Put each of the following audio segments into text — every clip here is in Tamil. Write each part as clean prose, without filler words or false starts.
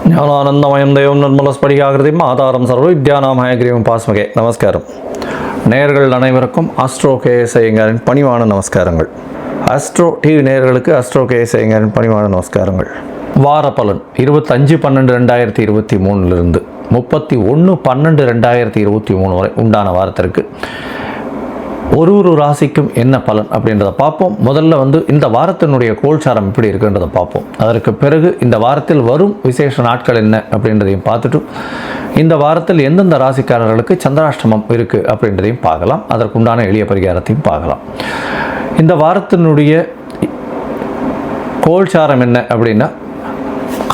ஞானானந்தமயம் தெய்வம் நிர்மலஸ்படிகாகிருதியும் ஆதாரம் சர்வ வித்யானாமய கிரீவம் பாஸ்மகே. நமஸ்காரம். நேயர்கள் அனைவருக்கும் ஆஸ்ட்ரோ கேஎஸ் ஐயங்காரின் பணிவான நமஸ்காரங்கள். ஆஸ்ட்ரோ டிவி நேயர்களுக்கு ஆஸ்ட்ரோ கேஎஸ் ஐயங்காரின் பணிவான நமஸ்காரங்கள். வார பலன் 25/12/2023 31/12/2023 வரை உண்டான வாரத்திற்கு ஒரு ராசிக்கும் என்ன பலன் அப்படின்றத பார்ப்போம். முதல்ல இந்த வாரத்தினுடைய கோல்சாரம் எப்படி இருக்குன்றதை பார்ப்போம். அதற்கு பிறகு இந்த வாரத்தில் வரும் விசேஷ நாட்கள் என்ன அப்படின்றதையும் பார்த்துட்டு இந்த வாரத்தில் எந்தெந்த ராசிக்காரர்களுக்கு சந்திராஷ்டமம் இருக்குது அப்படின்றதையும் பார்க்கலாம். அதற்குண்டான எளிய பரிகாரத்தையும் பார்க்கலாம். இந்த வாரத்தினுடைய கோல்சாரம் என்ன அப்படின்னா,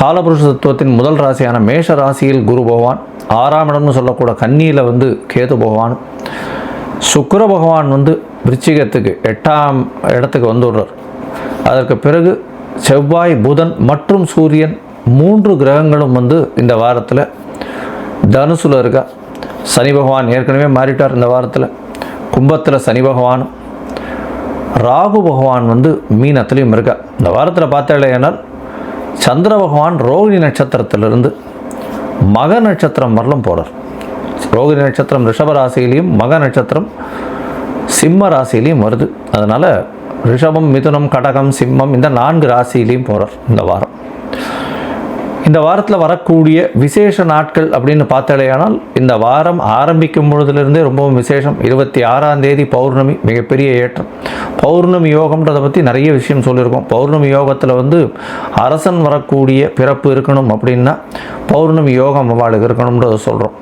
காலபுருஷ தத்துவத்தின் முதல் ராசியான மேஷ ராசியில் குரு பகவான், 6ஆம் இடம்னு சொல்லக்கூட கன்னியில் கேது பகவான், சுக்கிர பகவான் விருச்சிகத்துக்கு 8ஆம் இடத்துக்கு வந்துடுறார். அதற்கு பிறகு செவ்வாய், புதன் மற்றும் சூரியன் 3 கிரகங்களும் இந்த வாரத்தில் தனுசுல இருக்கா. சனி பகவான் ஏற்கனவே மாறிட்டார். இந்த வாரத்தில் கும்பத்தில் சனி பகவானும், ராகு பகவான் மீனத்திலையும் இருக்கா. இந்த வாரத்தில் பார்த்தாலேனால் சந்திர பகவான் ரோகிணி நட்சத்திரத்திலிருந்து மக நட்சத்திரம் வரலும் போகிறார். ரோகிணி நட்சத்திரம் ரிஷப ராசியிலையும் மக நட்சத்திரம் சிம்ம ராசியிலையும் வருது. அதனால் ரிஷபம், மிதுனம், கடகம், சிம்மம் இந்த 4 ராசியிலையும் போகிறார் இந்த வாரம். இந்த வாரத்தில் வரக்கூடிய விசேஷ நாட்கள் அப்படின்னு பார்த்தாலேயானால் இந்த வாரம் ஆரம்பிக்கும் பொழுதுலேருந்தே ரொம்பவும் விசேஷம். 26ஆம் தேதி பௌர்ணமி, மிகப்பெரிய ஏற்றம். பௌர்ணமி யோகம்ன்றதை பற்றி நிறைய விஷயம் சொல்லியிருக்கோம். பௌர்ணமி யோகத்தில் அரசன் வரக்கூடிய பிறப்பு இருக்கணும் அப்படின்னா பௌர்ணமி யோகம் அவளுக்கு இருக்கணும்ன்றதை சொல்கிறோம்.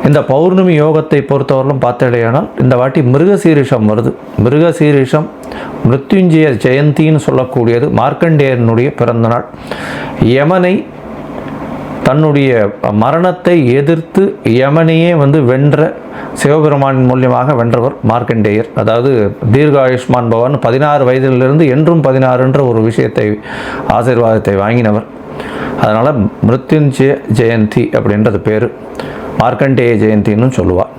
இந்த பௌர்ணமி யோகத்தை பொறுத்தவரையிலும் பார்த்தாலேயானால் இந்த வாட்டி மிருகசீரிஷம் வருது. மிருகசீரிஷம் மிருத்யுஞ்சய ஜெயந்தின்னு சொல்லக்கூடியது. மார்க்கண்டேயனுடைய பிறந்த நாள். யமனை தன்னுடைய மரணத்தை எதிர்த்து யமனையே வென்ற சிவபெருமானின் மூலியமாக வென்றவர் மார்க்கண்டேயர். அதாவது தீர்காயுஷ்மான் பவன் 16 வயதிலிருந்து என்றும் 16 ஒரு விஷயத்தை ஆசீர்வாதத்தை வாங்கினவர். அதனால் மிருத்யுஞ்சய ஜெயந்தி அப்படின்றது பேர். மார்க்கண்டேய ஜெயந்தின்னு சொல்லுவாள்.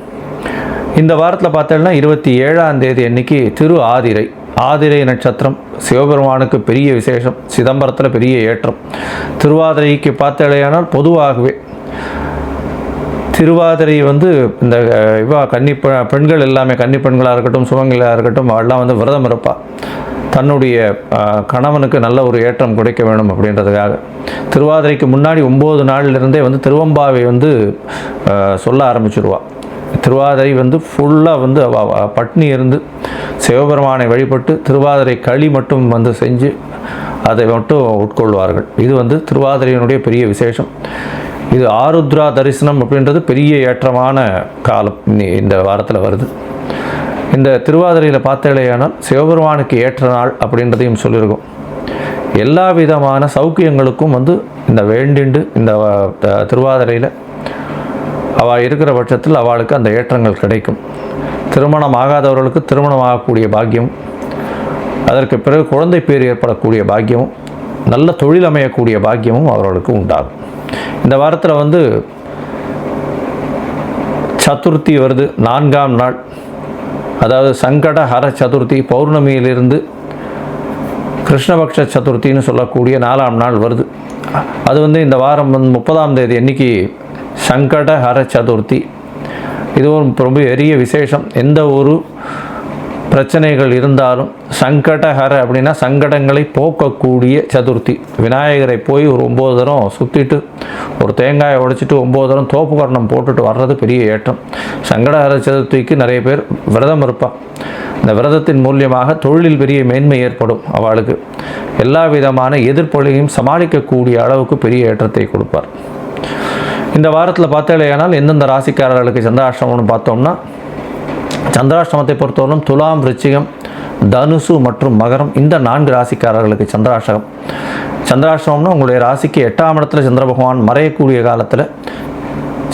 இந்த வாரத்தில் பார்த்தோம்னா 27ஆம் தேதி அன்னைக்கு திரு ஆதிரை. ஆதிரை நட்சத்திரம் சிவபெருமானுக்கு பெரிய விசேஷம். சிதம்பரத்தில் பெரிய ஏற்றம். திருவாதிரைக்கு பார்த்தாலேயானால் பொதுவாகவே திருவாதிரை இந்த பெண்கள் எல்லாமே, கன்னி பெண்களாக இருக்கட்டும், சுமங்களாக இருக்கட்டும், அவெல்லாம் விரதம் இருப்பாள். தன்னுடைய கணவனுக்கு நல்ல ஒரு ஏற்றம் கிடைக்க வேணும் அப்படின்றதுக்காக. திருவாதிரைக்கு முன்னாடி 9 நாளிலிருந்தே திருவம்பாவை சொல்ல ஆரம்பிச்சிடுவாள். திருவாதிரை ஃபுல்லாக பட்னி இருந்து சிவபெருமானை வழிபட்டு திருவாதிரை களி மட்டும் செஞ்சு அதை மட்டும் உட்கொள்வார்கள். இது திருவாதிரையினுடைய பெரிய விசேஷம். இது ஆருத்ரா தரிசனம் அப்படின்றது பெரிய ஏற்றமான காலம் இந்த வாரத்தில் வருது. இந்த திருவாதிரையில் பார்த்தாலேயானால் சிவபெருமானுக்கு ஏற்ற நாள் அப்படின்றதையும் சொல்லியிருக்கோம். எல்லா விதமான சௌக்கியங்களுக்கும் இந்த வேண்டிண்டு இந்த திருவாதிரையில் அவள் இருக்கிற பட்சத்தில் அவளுக்கு அந்த ஏற்றங்கள் கிடைக்கும். திருமணம் ஆகாதவர்களுக்கு திருமணம் ஆகக்கூடிய பாக்கியமும், அதற்கு பிறகு குழந்தை பேர் ஏற்படக்கூடிய பாக்கியமும், நல்ல தொழில் அமையக்கூடிய பாக்கியமும் அவர்களுக்கு உண்டாகும். இந்த வாரத்தில் சதுர்த்தி வருது, 4ஆம் நாள். அதாவது சங்கட ஹர சதுர்த்தி. பௌர்ணமியிலிருந்து கிருஷ்ணபக்ஷ சதுர்த்தின்னு சொல்லக்கூடிய 4ஆம் நாள் வருது. அது இந்த வாரம் 30ஆம் தேதி அன்னைக்கு சங்கட ஹர சதுர்த்தி. இதுவும் ரொம்ப பெரிய விசேஷம். எந்த ஒரு பிரச்சனைகள் இருந்தாலும் சங்கடஹர அப்படின்னா சங்கடங்களை போக்கக்கூடிய சதுர்த்தி. விநாயகரை போய் ஒரு 9 தரம் சுற்றிட்டு ஒரு தேங்காயை உடைச்சிட்டு 9 தரம் தோப்பு கரணம் போட்டுட்டு வர்றது பெரிய ஏற்றம். சங்கடஹர சதுர்த்திக்கு நிறைய பேர் விரதம் இருப்பாள். இந்த விரதத்தின் மூலியமாக தொழிலில் பெரிய மேன்மை ஏற்படும். அவளுக்கு எல்லா விதமான எதிர்ப்புகளையும் சமாளிக்கக்கூடிய அளவுக்கு பெரிய ஏற்றத்தை கொடுப்பார். இந்த வாரத்தில் பார்த்தாலேயானால் எந்தெந்த ராசிக்காரர்களுக்கு சந்திராஷ்டமம்னு பார்த்தோம்னா, சந்திராஷ்டமத்தை பொறுத்தவரைக்கும் துலாம், விருச்சிகம், தனுசு மற்றும் மகரம் இந்த 4 ராசிக்காரர்களுக்கு சந்திராஷ்டமம். சந்திராஷ்டமம்னா உங்களுடைய ராசிக்கு 8ஆம் இடத்துல சந்திர பகவான் மறையக்கூடிய காலத்தில்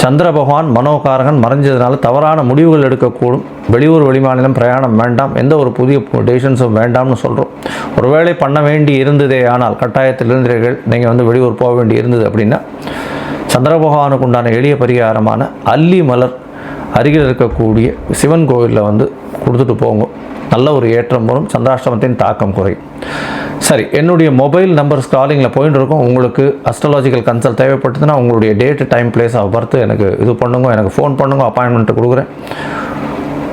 சந்திர பகவான் மனோகாரகன் மறைஞ்சதுனால தவறான முடிவுகள் எடுக்கக்கூடும். வெளியூர் வெளிமாநிலம் பிரயாணம் வேண்டாம். எந்த ஒரு புதிய டெசிஷன்ஸும் வேண்டாம்னு சொல்கிறோம். ஒருவேளை பண்ண வேண்டி இருந்ததே ஆனால் கட்டாயத்தில் இருந்தீர்கள், நீங்கள் வெளியூர் போக வேண்டி இருந்தது அப்படின்னா சந்திர பகவானுக்கு உண்டான எளிய பரிகாரமான அல்லி மலர் அருகில் இருக்கக்கூடிய சிவன் கோவிலில் கொடுத்துட்டு போங்க. நல்ல ஒரு ஏற்றம் வரும். சந்திராஷ்டமத்தின் தாக்கம் குறையும். சரி, என்னுடைய மொபைல் நம்பர் ஸ்காலிங்கில் போயிட்டு இருக்கும். உங்களுக்கு அஸ்ட்ராலாஜிக்கல் கன்சல்ட் தேவைப்பட்டதுன்னா உங்களுடைய date, time, place of birth எனக்கு இது பண்ணுங்க, எனக்கு ஃபோன் பண்ணுங்க, அப்பாயின்மெண்ட்டு கொடுக்குறேன்.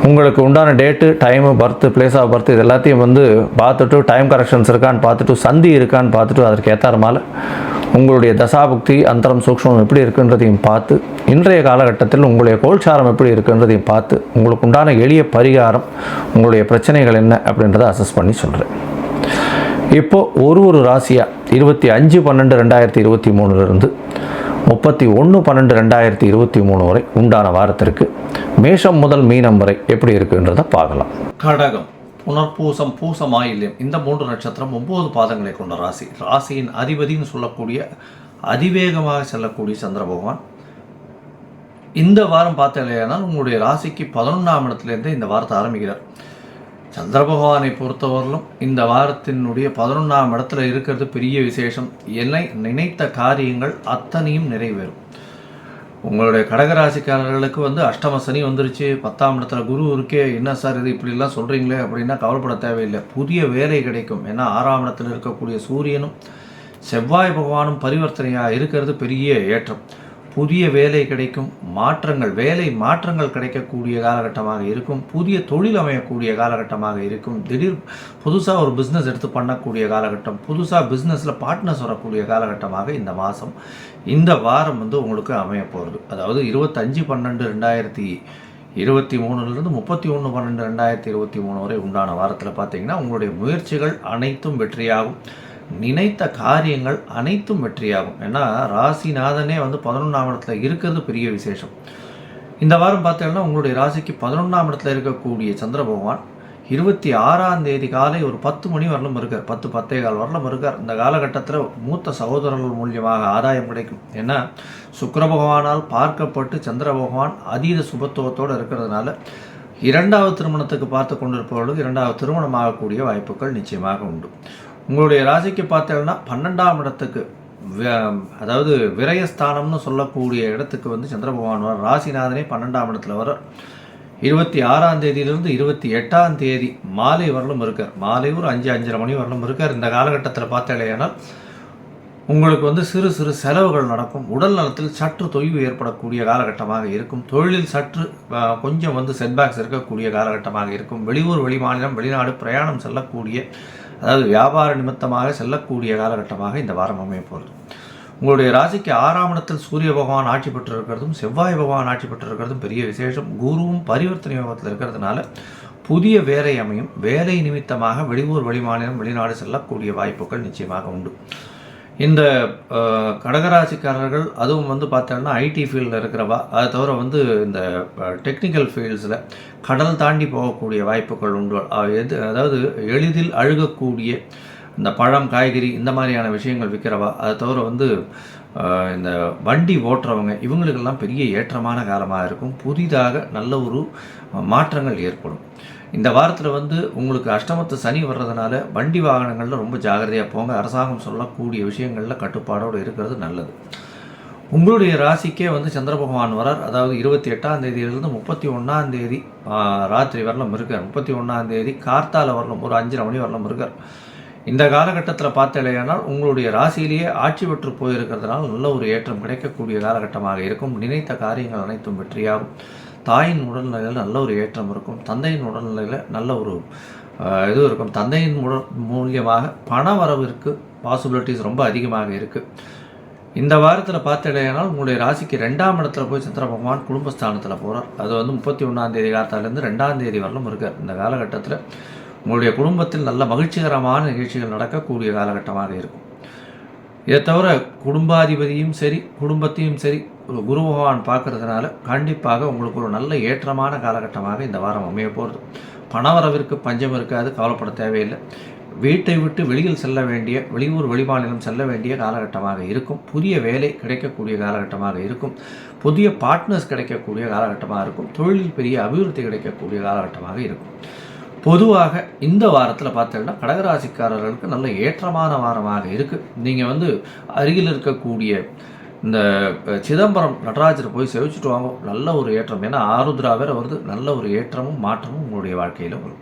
உங்களுக்கு உண்டான date, time, birth, place of birth இது எல்லாத்தையும் வந்து பார்த்துட்டு, டைம் கரெக்ஷன்ஸ் இருக்கான்னு பார்த்துட்டு, சந்தி இருக்கான்னு பார்த்துட்டு, அதற்கு ஏற்றாறமால உங்களுடைய தசாபுக்தி, அந்தரம், சூக்ஷ்மம் எப்படி இருக்குன்றதையும் பார்த்து, இன்றைய காலகட்டத்தில் உங்களுடைய கோல்சாரம் எப்படி இருக்குன்றதையும் பார்த்து, உங்களுக்கு உண்டான எளிய பரிகாரம், உங்களுடைய பிரச்சனைகள் என்ன அப்படின்றத அசஸ் பண்ணி சொல்கிறேன். இப்போது ஒரு ராசியாக 25/12/2023 31/12/2023 வரை உண்டான வாரத்திற்கு மேஷம் முதல் மீனம் வரை எப்படி இருக்குன்றதை பார்க்கலாம். கடகம், புனர்பூசம், பூசம், ஆயில்யம் இந்த 3 நட்சத்திரம் 9 பாதங்களை கொண்ட ராசி. ராசியின் அதிபதினு சொல்லக்கூடிய அதிவேகமாக செல்லக்கூடிய சந்திர பகவான் இந்த வாரம் பார்த்தீங்கன்னா உங்களுடைய ராசிக்கு 11ஆம் இடத்துலேருந்து இந்த வாரத்தை ஆரம்பிக்கிறார். சந்திர பகவானை பொறுத்தவரையிலும் இந்த வாரத்தினுடைய 11ஆம் இடத்துல இருக்கிறது பெரிய விசேஷம். என்னை நினைத்த காரியங்கள் அத்தனையும் நிறைவேறும். உங்களுடைய கடகராசிக்காரர்களுக்கு வந்து அஷ்டம சனி வந்துருச்சு, 10ஆம் இடத்துல குரு இருக்கே, என்ன சார் இது இப்படிலாம் சொல்கிறீங்களே அப்படின்னா கவலைப்பட தேவையில்லை. புதிய வேலை கிடைக்கும். ஏன்னா 6ஆம் இடத்துல இருக்கக்கூடிய சூரியனும் செவ்வாய் பகவானும் பரிவர்த்தனையாக இருக்கிறது பெரிய ஏற்றம். புதிய வேலை கிடைக்கும், மாற்றங்கள், வேலை மாற்றங்கள் கிடைக்கக்கூடிய காலகட்டமாக இருக்கும். புதிய தொழில் அமையக்கூடிய காலகட்டமாக இருக்கும். திடீர் புதுசாக ஒரு பிஸ்னஸ் எடுத்து பண்ணக்கூடிய காலகட்டம், புதுசாக பிஸ்னஸில் பார்ட்னர்ஸ் வரக்கூடிய காலகட்டமாக இந்த மாதம், இந்த வாரம் வந்து உங்களுக்கு அமைய போகிறது. அதாவது 25/12/2023 31/12/2023 வரை உண்டான வாரத்தில் பார்த்தீங்கன்னா உங்களுடைய முயற்சிகள் அனைத்தும் வெற்றியாகும். நினைத்த காரியங்கள் அனைத்தும் வெற்றியாகும். ஏன்னா ராசிநாதனே வந்து 11ஆம் இடத்துல இருக்கிறது பெரிய விசேஷம். இந்த வாரம் பார்த்தீங்கன்னா உங்களுடைய ராசிக்கு 11ஆம் இடத்துல இருக்கக்கூடிய சந்திர பகவான் 26ஆம் தேதி காலை ஒரு 10 மணி வரலும் இருக்கார், 10-10:15 வரலும் இருக்கார். இந்த காலகட்டத்தில் மூத்த சகோதரர்கள் மூலியமாக ஆதாயம் கிடைக்கும். ஏன்னா சுக்கிர பகவானால் பார்க்கப்பட்டு சந்திர பகவான் அதீத சுபத்துவத்தோடு இருக்கிறதுனால 2வது திருமணத்துக்கு பார்த்து கொண்டிருப்பவர்களுக்கு 2வது திருமணம் ஆகக்கூடிய வாய்ப்புகள் நிச்சயமாக உண்டு. உங்களுடைய ராசிக்கு பார்த்தீங்கன்னா 12ஆம் இடத்துக்கு, அதாவது விரயஸ்தானம்னு சொல்லக்கூடிய இடத்துக்கு வந்து சந்திர பகவான் வர, ராசிநாதனே 12ஆம் இடத்துல வர 26ஆம் தேதியிலிருந்து 28ஆம் தேதி மாலை வரலும் இருக்கார். மாலை ஒரு 5-5:30 மணி வரலும் இருக்கார். இந்த காலகட்டத்தில் பார்த்தீங்கன்னா உங்களுக்கு வந்து சிறு சிறு செலவுகள் நடக்கும். உடல் நலத்தில் சற்று தொய்வு ஏற்படக்கூடிய காலகட்டமாக இருக்கும். தொழிலில் சற்று கொஞ்சம் வந்து செட்பேக்ஸ் இருக்கக்கூடிய காலகட்டமாக இருக்கும். வெளியூர், வெளிமாநிலம், வெளிநாடு பிரயாணம் செல்லக்கூடிய, அதாவது வியாபார நிமித்தமாக செல்லக்கூடிய காலகட்டமாக இந்த வாரம் அமைய போகிறது. உங்களுடைய ராசிக்கு 6ஆம் இடத்தில் சூரிய பகவான் ஆட்சி பெற்றிருக்கிறதும் செவ்வாய் பகவான் ஆட்சி பெற்றிருக்கிறதும் பெரிய விசேஷம். குருவும் பரிவர்த்தனை யோகத்தில் இருக்கிறதுனால புதிய வேலை அமையும். வேலை நிமித்தமாக வெளியூர், வெளிமாநிலம், வெளிநாடு செல்லக்கூடிய வாய்ப்புகள் நிச்சயமாக உண்டு. இந்த கடகராசிக்காரர்கள் அதுவும் வந்து பார்த்தோன்னா ஐடி ஃபீல்டில் இருக்கிறவா, அதை தவிர வந்து இந்த டெக்னிக்கல் ஃபீல்ட்ஸில் கடல் தாண்டி போகக்கூடிய வாய்ப்புகள் உண்டு. அதாவது எளிதில் அழுகக்கூடிய இந்த பழம், காய்கறி இந்த மாதிரியான விஷயங்கள் விற்கிறவா, அதை தவிர வந்து இந்த வண்டி ஓட்டுறவங்க, இவங்களுக்கெல்லாம் பெரிய ஏற்றமான காலமாக இருக்கும். புதிதாக நல்ல ஒரு மாற்றங்கள் ஏற்படும். இந்த வாரத்தில் வந்து உங்களுக்கு அஷ்டமத்து சனி வர்றதுனால வண்டி வாகனங்களில் ரொம்ப ஜாகிரதையாக போங்க. அரசாங்கம் சொல்லக்கூடிய விஷயங்களில் கட்டுப்பாடோடு இருக்கிறது நல்லது. உங்களுடைய ராசிக்கே வந்து சந்திர பகவான் வரார். அதாவது 28ஆம் தேதியிலிருந்து 31ஆம் தேதி ராத்திரி வரலும் இருக்கார். 31ஆம் தேதி கார்த்தால வரலும் ஒரு 5:30 மணி வரலும் இருக்கார். இந்த காலகட்டத்தில் பார்த்தலையானால் உங்களுடைய ராசியிலேயே ஆட்சி பெற்று போயிருக்கிறதுனால நல்ல ஒரு ஏற்றம் கிடைக்கக்கூடிய காலகட்டமாக இருக்கும். நினைத்த காரியங்கள் அனைத்தும் வெற்றியாகும். தாயின் உடல்நிலையில் நல்ல ஒரு ஏற்றம் இருக்கும். தந்தையின் உடல்நிலையில் நல்ல ஒரு இது இருக்கும். தந்தையின் மூலியமாக பண வரவிற்கு பாசிபிலிட்டிஸ் ரொம்ப அதிகமாக இருக்குது. இந்த வாரத்தில் பார்த்தடையானால் உங்களுடைய ராசிக்கு 2ஆம் இடத்துல போய் சந்திர பகவான் குடும்பஸ்தானத்தில் போகிறார். அது வந்து 31ஆம் தேதி காலத்தாலேருந்து 2ஆம் தேதி வரலும் இருக்கார். இந்த காலகட்டத்தில் உங்களுடைய குடும்பத்தில் நல்ல மகிழ்ச்சிகரமான நிகழ்ச்சிகள் நடக்கக்கூடிய காலகட்டமாக இருக்கும். இதை தவிர குடும்பாதிபதியும் சரி, குடும்பத்தையும் சரி குரு பகவான் பார்க்கறதுனால கண்டிப்பாக உங்களுக்கு ஒரு நல்ல ஏற்றமான காலகட்டமாக இந்த வாரம் அமைய போகிறது. பணவரவிற்கு பஞ்சம் இருக்காது, கவலைப்பட தேவையில்லை. வீட்டை விட்டு வெளியில் செல்ல வேண்டிய, வெளியூர், வெளிமாநிலம் செல்ல வேண்டிய காலகட்டமாக இருக்கும். புதிய வேலை கிடைக்கக்கூடிய காலகட்டமாக இருக்கும். புதிய பார்ட்னர்ஸ் கிடைக்கக்கூடிய காலகட்டமாக இருக்கும். தொழிலில் பெரிய அபிவிருத்தி கிடைக்கக்கூடிய காலகட்டமாக இருக்கும். பொதுவாக இந்த வாரத்தில் பார்த்தீங்கன்னா கடகராசிக்காரர்களுக்கு நல்ல ஏற்றமான வாரமாக இருக்குது. நீங்கள் வந்து அருகில் இருக்கக்கூடிய இந்த சிதம்பரம் நடராஜரை போய் சேவிச்சுட்டு வாங்க, நல்ல ஒரு ஏற்றம். ஏன்னா ஆருத்ரா வேற வருது, நல்ல ஒரு ஏற்றமும் மாற்றமும் உங்களுடைய வாழ்க்கையில் வரும்.